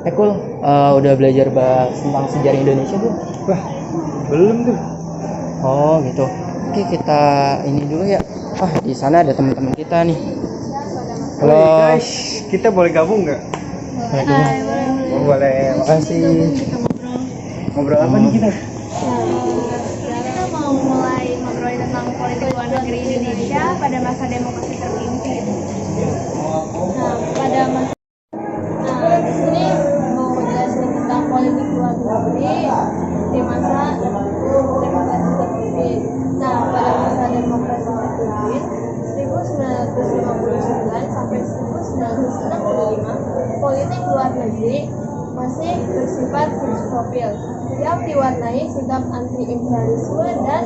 Kul, udah belajar bahas tentang sejarah Indonesia belum? Wah, belum tuh. Oh gitu. Oke, kita ini dulu ya. Di sana ada teman-teman kita nih. Halo. Woi guys, kita boleh gabung nggak? Boleh dulu. Oh, boleh, makasih. Ngobrol apa nih kita? Kita mau mulai ngobrol tentang politik luar negeri Indonesia pada masa demokrasi terpimpin. Di sini mau jelasin tentang politik luar negeri di masa demokrasi terpimpin. Pada masa demokrasi terpimpin 1959 sampai 1965, politik luar negeri masih bersifat fixed profil yang diwarnai sikap anti-imperialisme dan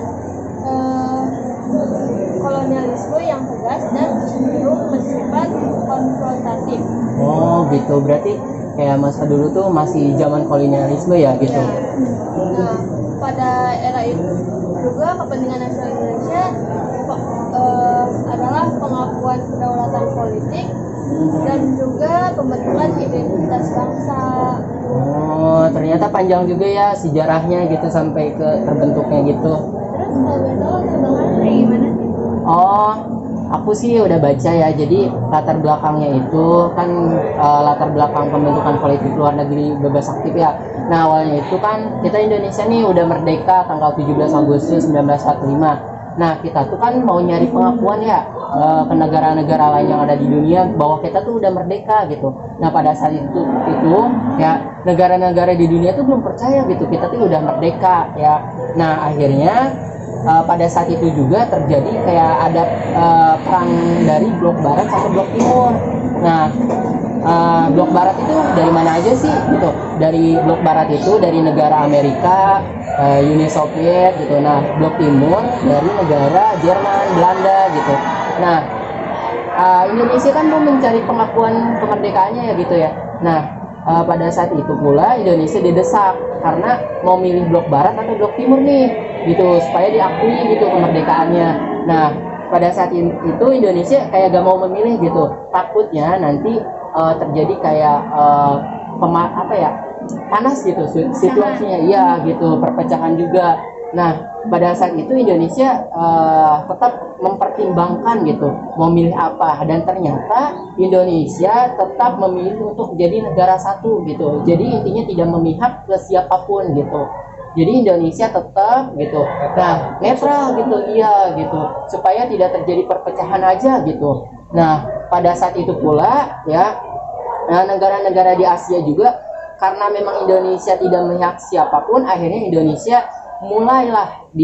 kolonialisme yang tegas dan cenderung bersifat konfrontatif. Oh gitu, berarti kayak masa dulu tuh masih zaman kolonialisme ya gitu. Nah, pada era itu juga kepentingan nasional Indonesia adalah pengakuan kedaulatan politik dan juga pembentukan identitas bangsa. Oh, ternyata panjang juga ya sejarahnya gitu sampai ke terbentuknya gitu. Terus kalau boleh tahu tentang kayak gimana sih? Oh, aku sih udah baca ya. Jadi latar belakangnya itu kan latar belakang pembentukan politik luar negeri bebas aktif ya. Nah, awalnya itu kan kita Indonesia nih udah merdeka tanggal 17 Agustus 1945. Nah, kita tuh kan mau nyari pengakuan ya ke negara-negara lain yang ada di dunia bahwa kita tuh udah merdeka gitu. Nah, pada saat itu ya negara-negara di dunia tuh belum percaya gitu kita tuh udah merdeka ya. Nah, akhirnya pada saat itu juga terjadi kayak ada perang dari blok barat sama blok timur. Nah, blok barat itu dari mana aja sih gitu? Dari blok barat itu dari negara Amerika, Uni Soviet gitu. Nah, blok timur dari negara Jerman, Belanda gitu. Nah, Indonesia kan mau mencari pengakuan kemerdekaannya ya gitu ya. Nah, pada saat itu pula Indonesia didesak karena mau milih blok barat atau blok timur nih gitu supaya diakui gitu kemerdekaannya. Nah, pada saat itu Indonesia kayak gak mau memilih gitu, takutnya nanti terjadi kayak panas gitu situasinya, iya gitu, perpecahan juga. Nah, pada saat itu Indonesia tetap mempertimbangkan gitu mau milih apa, dan ternyata Indonesia tetap memilih untuk jadi negara satu gitu. Jadi intinya tidak memihak ke siapapun gitu. Jadi Indonesia tetap gitu, nah netral gitu, iya gitu, supaya tidak terjadi perpecahan aja gitu. Nah, pada saat itu pula ya, negara-negara di Asia juga karena memang Indonesia tidak memihak siapapun, akhirnya Indonesia mulailah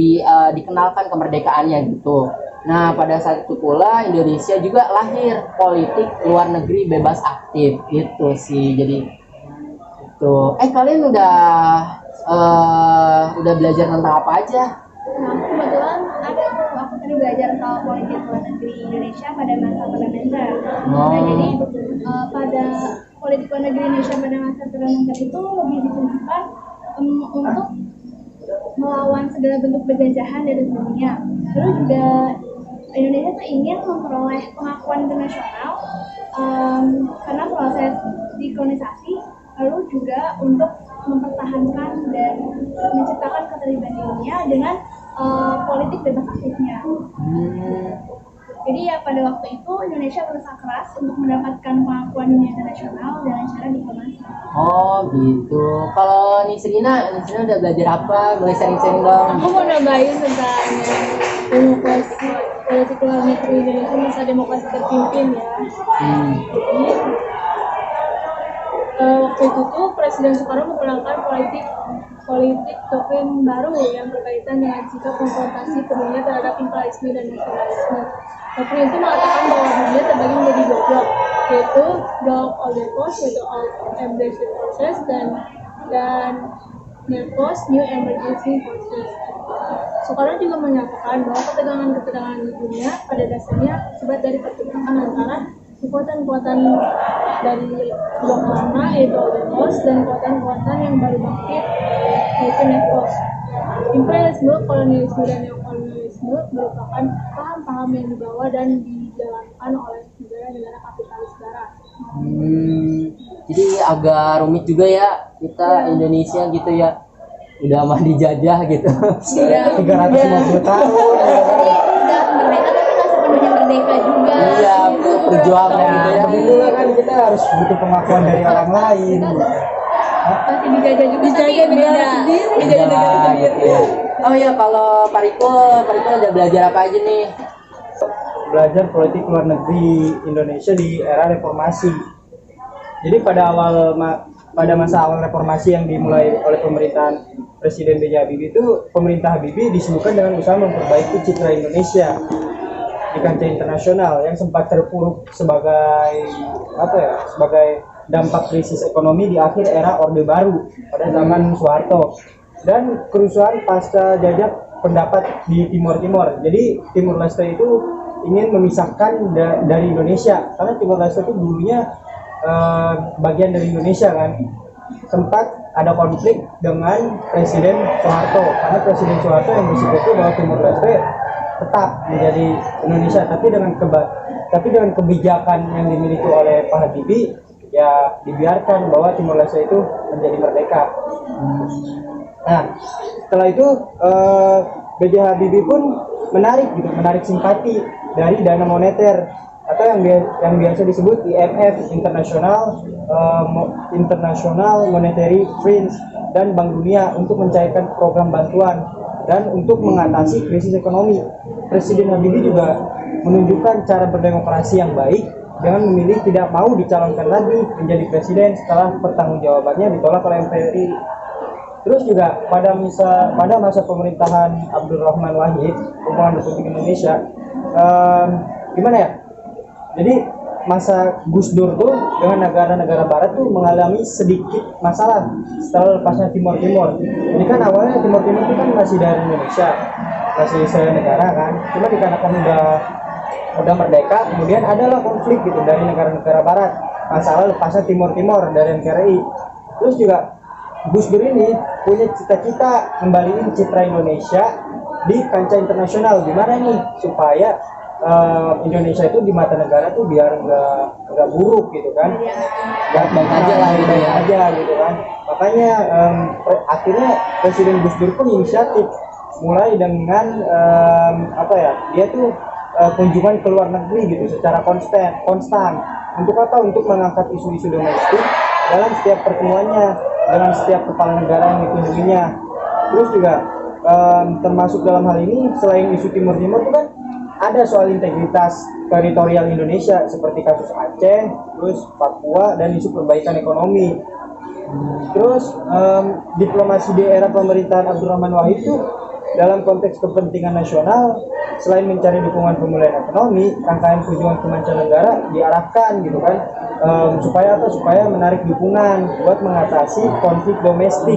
dikenalkan kemerdekaannya gitu. Nah, pada saat itu pula Indonesia juga lahir politik luar negeri bebas aktif gitu sih. Jadi itu kalian udah belajar tentang apa aja? Nah, kebetulan aku tadi belajar tentang politik luar negeri Indonesia pada masa parlementer. Nah, jadi pada politik luar negeri Indonesia pada masa parlementer itu lebih ditujukan untuk melawan segala bentuk penjajahan dari dunia. Lalu juga Indonesia tuh ingin memperoleh pengakuan internasional karena proses dekolonisasi, lalu juga untuk mempertahankan dan menciptakan keterlibatan dunia dengan politik bebas aktifnya. Jadi ya pada waktu itu Indonesia berusaha keras untuk mendapatkan pengakuan dunia internasional dengan cara diplomasi. Oh gitu. Kalau Nisrina udah belajar apa? Boleh sharing-sharing dong. Aku mau nambahin tentang demokrasi politik luar negeri Indonesia masa demokrasi terpimpin ya. Jadi waktu itu tuh Presiden Soekarno memperkenalkan politik doktrin baru yang berkaitan dengan sikap konfrontasi penuhnya terhadap imperialisme dan nasionalisme. Doktrin itu mengatakan bahwa dunia terbagi menjadi dua blok, yaitu blok Old Post, yaitu Old Embracing Forces, dan New Post, New Emerging Forces. Soekarno juga menyatakan bahwa ketegangan-ketegangan di dunia pada dasarnya akibat dari pertentangan antara kekuatan-kekuatan dari blok lama yaitu Old Post dan kekuatan-kekuatan yang baru bangkit yaitu New Post. Imperialisme, kolonialisme, dan neokolonialisme merupakan paham-paham yang dibawa dan dijalankan oleh negara-negara kapitalis barat. Jadi agak rumit juga ya kita Indonesia gitu ya, udah mah dijajah gitu. Iya. 350 tahun. Jadi udah merdeka tapi nggak sepenuhnya merdeka juga. Iya, perjuangan Ya, gitu ya. tapi dulu kan kita harus butuh pengakuan dari orang lain. Masih dijajah juga tapi beda. Dijajah negara Nah, sendiri. gitu ya. Oh ya, kalau Pak Riko udah belajar apa aja nih? Belajar politik luar negeri Indonesia di era reformasi. Jadi pada masa awal reformasi yang dimulai oleh pemerintahan Presiden B.J. Habibie itu, pemerintah Habibie disibukkan dengan usaha memperbaiki citra Indonesia di kancah internasional yang sempat terpuruk sebagai sebagai dampak krisis ekonomi di akhir era Orde Baru pada zaman Soeharto dan kerusuhan pasca jajak pendapat di Timur Timur. Jadi Timur Leste itu ingin memisahkan dari Indonesia karena Timur Leste itu dulunya bagian dari Indonesia kan. Sempat ada konflik dengan Presiden Soeharto karena Presiden Soeharto yang bersikukuh bahwa Timur Leste tetap menjadi Indonesia, tapi dengan kebijakan yang dimiliki oleh Pak Habibie ya dibiarkan bahwa Timur Leste itu menjadi merdeka. Nah, setelah itu B.J. Habibie pun menarik simpati dari dana moneter atau yang biasa disebut IMF, International Monetary Fund dan Bank Dunia untuk mencairkan program bantuan dan untuk mengatasi krisis ekonomi. Presiden Habibie juga menunjukkan cara berdemokrasi yang baik dengan memilih tidak mau dicalonkan lagi menjadi presiden setelah pertanggungjawabannya ditolak oleh MPRI. Terus juga pada masa pemerintahan Abdurrahman Wahid, Republik Republik Indonesia, gimana ya? Jadi masa Gus Dur tuh dengan negara-negara Barat tuh mengalami sedikit masalah setelah lepasnya Timur Timur. Jadi kan awalnya Timur Timur itu kan masih dari Indonesia, masih senegara kan. Cuma dikarenakan udah merdeka, kemudian adalah konflik gitu dari negara-negara Barat. Masalah lepasnya Timur Timur dari NKRI. Terus juga Gus Dur ini punya cita-cita kembaliin citra Indonesia di kancah internasional. Gimana nih supaya Indonesia itu di mata negara tuh biar nggak buruk gitu kan, Baik-baik aja lah gitu ya. gitu kan. Makanya akhirnya Presiden Gus Dur pun inisiatif mulai dengan dia tuh kunjungan ke luar negeri gitu secara konstan. Untuk apa? Untuk mengangkat isu-isu domestik dalam setiap pertemuannya dengan setiap kepala negara yang dikunjunginya. Terus juga termasuk dalam hal ini selain isu Timur Timur itu kan ada soal integritas teritorial Indonesia seperti kasus Aceh, terus Papua dan isu perbaikan ekonomi. Terus diplomasi di era pemerintahan Abdurrahman Wahid itu dalam konteks kepentingan nasional selain mencari dukungan pemulihan ekonomi, rangkaian kunjungan ke mancanegara diarahkan gitu kan supaya menarik dukungan buat mengatasi konflik domestik.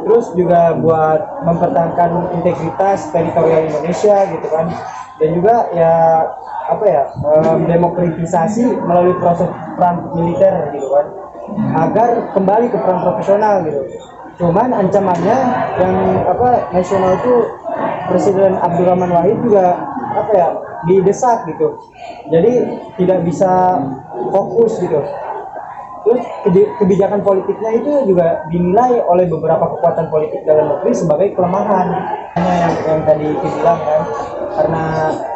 Terus juga buat mempertahankan integritas teritorial Indonesia gitu kan. Dan juga demokratisasi melalui proses peran militer gitu kan, agar kembali ke peran profesional gitu. Cuman ancamannya yang nasional itu Presiden Abdurrahman Wahid juga didesak gitu, jadi tidak bisa fokus gitu. Terus kebijakan politiknya itu juga dinilai oleh beberapa kekuatan politik dalam negeri sebagai kelemahan. Yang tadi dibilang kan, karena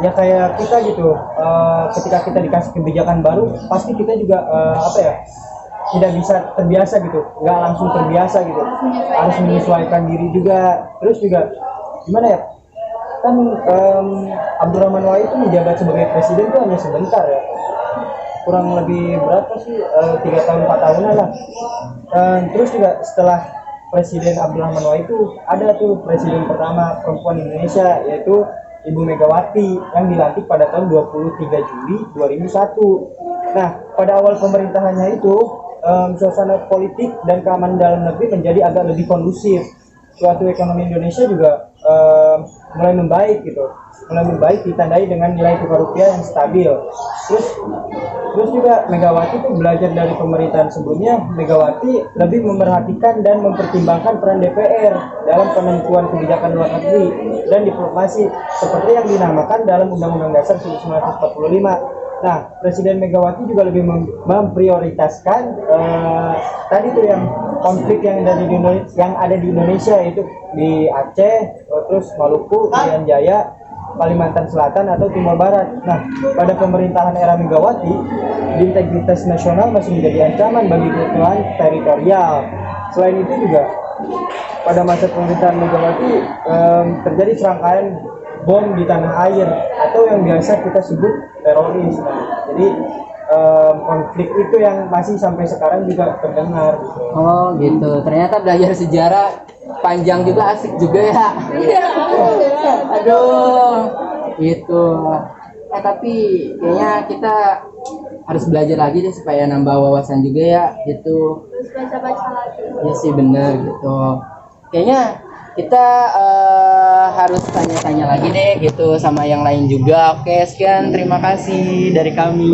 ya kayak kita gitu, ketika kita dikasih kebijakan baru, pasti kita juga tidak bisa terbiasa gitu, nggak langsung terbiasa gitu, harus menyesuaikan diri juga. Terus juga gimana ya? Kan Abdurrahman Wahid itu menjabat sebagai presiden itu hanya sebentar ya. Kurang lebih berapa sih 3 tahun 4 tahunan lah. Terus juga setelah Presiden Abdurrahman Wahid itu ada tuh presiden pertama perempuan Indonesia yaitu Ibu Megawati yang dilantik pada tahun 23 Juli 2001. Nah, pada awal pemerintahannya itu suasana politik dan keamanan dalam negeri menjadi agak lebih kondusif. Suatu ekonomi Indonesia juga mulai membaik ditandai dengan nilai tukar rupiah yang stabil. Terus juga Megawati itu belajar dari pemerintahan sebelumnya. Megawati lebih memerhatikan dan mempertimbangkan peran DPR dalam penentuan kebijakan luar negeri dan diplomasi seperti yang dinamakan dalam Undang-Undang Dasar 1945. Nah, Presiden Megawati juga lebih memprioritaskan tadi tuh yang konflik yang ada di Indonesia itu di Aceh, terus Maluku, Irian Jaya, Kalimantan Selatan atau Timur Barat. Nah, pada pemerintahan era Megawati, integritas nasional masih menjadi ancaman bagi keutuhan teritorial. Selain itu juga pada masa pemerintahan Megawati terjadi serangkaian bom di tanah air atau yang biasa kita sebut teroris. Nah, jadi konflik itu yang masih sampai sekarang juga terdengar gitu. Oh gitu, ternyata belajar sejarah panjang juga, asik juga ya. Aduh, gitu. Tapi kayaknya kita harus belajar lagi deh supaya nambah wawasan juga ya, gitu. Terus baca-baca lagi. Ya sih bener gitu. Kayaknya kita harus tanya-tanya lagi deh gitu sama yang lain juga. Oke, sekian, terima kasih dari kami.